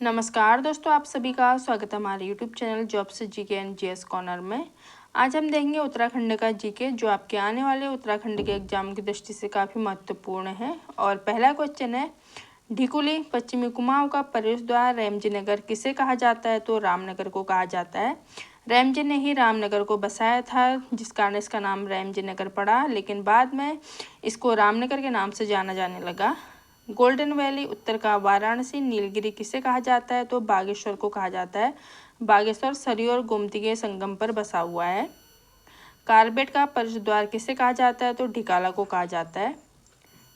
नमस्कार दोस्तों, आप सभी का स्वागत है हमारे YouTube channel jobs GK and GS corner में। आज हम देखेंगे उत्तराखंड का जीके, जो आपके आने वाले उत्तराखंड के एग्जाम की दृष्टि से काफ़ी महत्वपूर्ण है। और पहला क्वेश्चन है, ढिकुली पश्चिमी कुमाऊं का प्रवेश द्वार रेमजी नगर किसे कहा जाता है? तो रामनगर को कहा जाता है। रेमजी ने ही रामनगर को बसाया था, जिस कारण इसका नाम रेमजी नगर पड़ा, लेकिन बाद में इसको रामनगर के नाम से जाना जाने लगा। गोल्डन वैली उत्तर का वाराणसी नीलगिरी किसे कहा जाता है? तो बागेश्वर को कहा जाता है। बागेश्वर सरयू और गोमती के संगम पर बसा हुआ है। कार्बेट का प्रवेश द्वार किसे कहा जाता है? तो ढिकाला को कहा जाता है।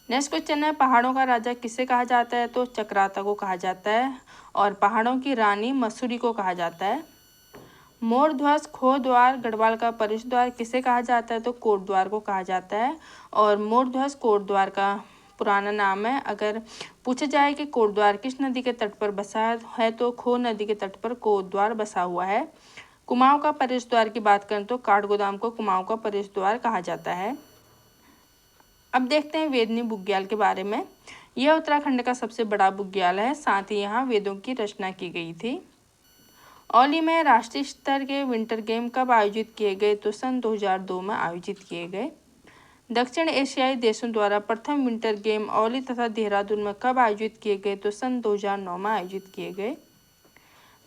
नेक्स्ट क्वेश्चन है, पहाड़ों का राजा किसे कहा जाता है? तो चक्राता को कहा जाता है। और पहाड़ों की रानी मसूरी को कहा जाता है। मोर ध्वज खो द्वार गढ़वाल का प्रवेश द्वार किसे कहा जाता है? तो कोट द्वार को कहा जाता है। और मोर ध्वज कोट द्वार का पुराना नाम है। अगर पूछा जाए कि कोट द्वार किस नदी के तट पर बसा है, तो खो नदी के तट पर कोट द्वार बसा हुआ है। कुमाऊं का प्रवेश द्वार की बात करें तो काठगोदाम को कुमाऊं का प्रवेश द्वार कहा जाता है। अब देखते हैं वेदनी बुग्याल के बारे में। यह उत्तराखंड का सबसे बड़ा बुग्याल है, साथ ही यहाँ वेदों की रचना की गई थी। औली में राष्ट्रीय स्तर के विंटर गेम कब आयोजित किए गए? तो सन 2002 में आयोजित किए गए। दक्षिण एशियाई देशों द्वारा प्रथम विंटर गेम औली तथा देहरादून में कब आयोजित किए गए? तो सन 2009 में आयोजित किए गए।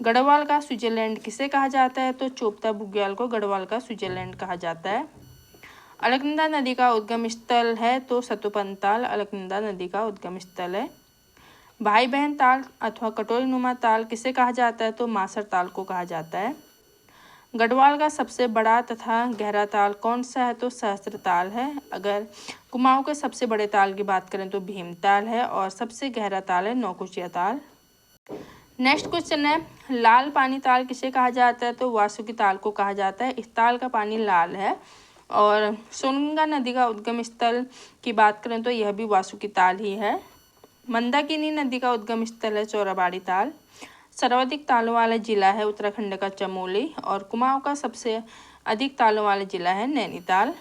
गढ़वाल का स्विट्जरलैंड किसे कहा जाता है? तो चोपता बुग्याल को गढ़वाल का स्विट्जरलैंड कहा जाता है। अलकनंदा नदी का उद्गम स्थल है? तो सतुपन ताल अलकनंदा नदी का उद्गम स्थल है। भाई बहन ताल अथवा कटोरी नुमा ताल किसे कहा जाता है? तो मासर ताल को कहा जाता है। गढ़वाल का सबसे बड़ा तथा गहरा ताल कौन सा है? तो सहस्त्र ताल है। अगर कुमाऊं के सबसे बड़े ताल की बात करें तो भीमताल है। और सबसे गहरा ताल है नौकुचिया ताल। नेक्स्ट क्वेश्चन है, लाल पानी ताल किसे कहा जाता है? तो वासुकी ताल को कहा जाता है। इस ताल का पानी लाल है। और सोनगंगा नदी का उद्गम स्थल की बात करें तो यह भी वासुकी ताल ही है। मंदाकिनी नदी का उद्गम स्थल है चौराबाड़ी ताल। सर्वाधिक तालों वाला जिला है उत्तराखंड का चमोली। और कुमाऊं का सबसे अधिक तालों वाला जिला है नैनीताल।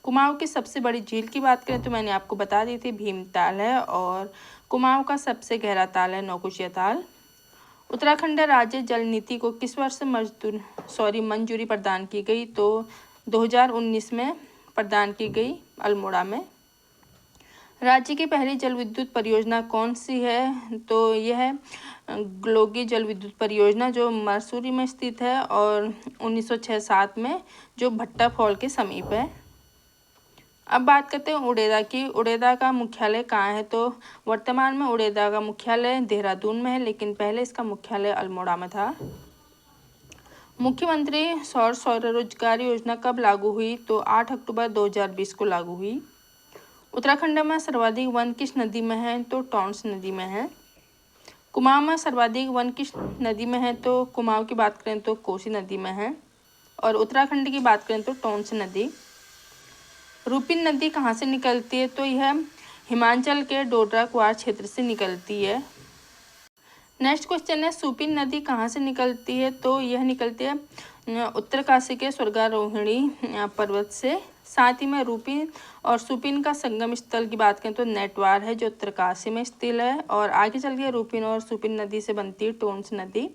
कुमाऊं की सबसे बड़ी झील की बात करें तो मैंने आपको बता दी थी, भीमताल है। और कुमाऊं का सबसे गहरा ताल है नौकुचिया ताल। उत्तराखंड राज्य जल नीति को किस वर्ष मंजूरी प्रदान की गई? तो 2019 में प्रदान की गई, अल्मोड़ा में। राज्य की पहली जल विद्युत परियोजना कौन सी है? तो यह ग्लोगी जल विद्युत परियोजना, जो मसूरी में स्थित है और 1906-7 में, जो भट्टा फॉल के समीप है। अब बात करते हैं उड़ेदा की। उड़ेदा का मुख्यालय कहाँ है? तो वर्तमान में उड़ेदा का मुख्यालय देहरादून में है, लेकिन पहले इसका मुख्यालय अल्मोड़ा में था। मुख्यमंत्री सौर स्वरोजगार योजना कब लागू हुई? तो 8 अक्टूबर 2020 को लागू हुई। उत्तराखंड में सर्वाधिक वन किस नदी में है? तो टॉन्स नदी में है। कुमाऊं में सर्वाधिक वन किस नदी में है? तो कुमाऊं की बात करें तो कोसी नदी में है। और उत्तराखंड की बात करें तो टॉन्स नदी। रूपिन नदी कहाँ से निकलती है? तो यह हिमाचल के डोडरा क्वार क्षेत्र से निकलती है। नेक्स्ट क्वेश्चन है, सुपिन नदी कहाँ से निकलती है? तो यह निकलती है उत्तरकाशी के स्वर्गारोहिणी पर्वत से। साथ ही में रूपिन और सुपिन का संगम स्थल की बात करें तो नेटवार है, जो उत्तरकाशी में स्थित है। और आगे चल के रूपिन और सुपिन नदी से बनती है टोंस नदी।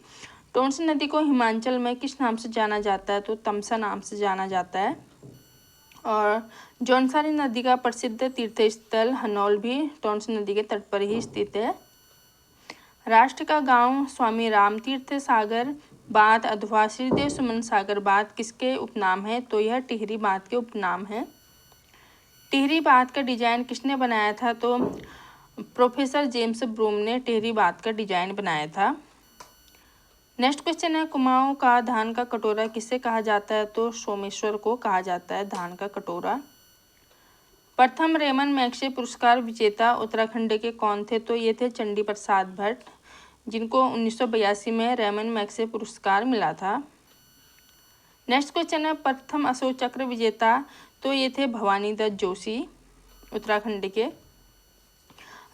टोंस नदी को हिमाचल में किस नाम से जाना जाता है? तो तमसा नाम से जाना जाता है। और जौनसारी नदी का प्रसिद्ध तीर्थ स्थल हनौल भी टोंस नदी के तट पर ही स्थित है। राष्ट्र का गांव स्वामी रामतीर्थ सागर बांध अथवा श्रीदेव सुमन सागर बांध किसके उपनाम है? तो यह टिहरी बांध के उपनाम है। टिहरी बांध का डिजाइन किसने बनाया था? तो प्रोफेसर जेम्स ब्रूम ने टिहरी बांध का डिजाइन बनाया था। नेक्स्ट क्वेश्चन है, कुमाऊं का धान का कटोरा किसे कहा जाता है? तो सोमेश्वर को कहा जाता है धान का कटोरा। प्रथम रेमन मैग्से पुरस्कार विजेता उत्तराखंड के कौन थे? तो ये थे चंडी प्रसाद भट्ट, जिनको 1982 में रेमन मैग्से पुरस्कार मिला था। नेक्स्ट क्वेश्चन है, प्रथम अशोक चक्र विजेता, तो ये थे भवानी दत्त जोशी उत्तराखंड के।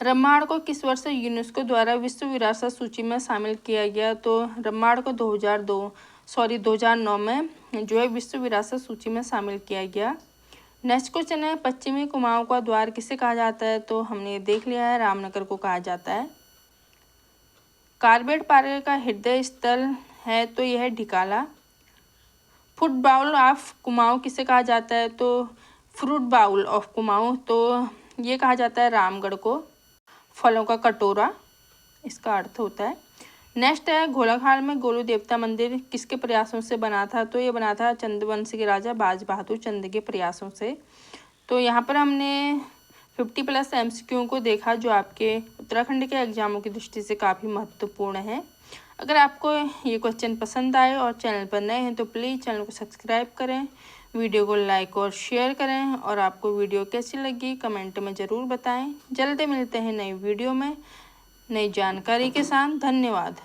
रम्माड़ को किस वर्ष यूनेस्को द्वारा विश्व विरासत सूची में शामिल किया गया? तो रम्माड़ को 2009 में जो है विश्व विरासत सूची में शामिल किया गया। नेक्स्ट क्वेश्चन है, पश्चिमी कुमाऊं का द्वार किसे कहा जाता है? तो हमने देख लिया है, रामनगर को कहा जाता है। कार्बेट पार्क का हृदय स्थल है तो यह Dhikala. Fruit bowl of Kumaon किसे कहा जाता है, तो फ्रूट बाउल ऑफ कुमाऊं, तो ये कहा जाता है रामगढ़ को। फलों का कटोरा इसका अर्थ होता है। नेक्स्ट है घोलाखाल में गोलू देवता मंदिर किसके प्रयासों से बना था, तो ये बना था चंद्रवंश के राजा बाज बहादुर चंद के प्रयासों से। तो यहाँ पर हमने 50+ MCQ को देखा जो आपके उत्तराखंड के एग्जामों की दृष्टि से काफ़ी महत्वपूर्ण है। अगर आपको ये क्वेश्चन पसंद आए और चैनल पर नए हैं तो प्लीज़ चैनल को सब्सक्राइब करें, वीडियो को लाइक और शेयर करें, और आपको वीडियो कैसी लगी कमेंट में ज़रूर बताएं। जल्दी मिलते हैं नई वीडियो में नई जानकारी के साथ। धन्यवाद।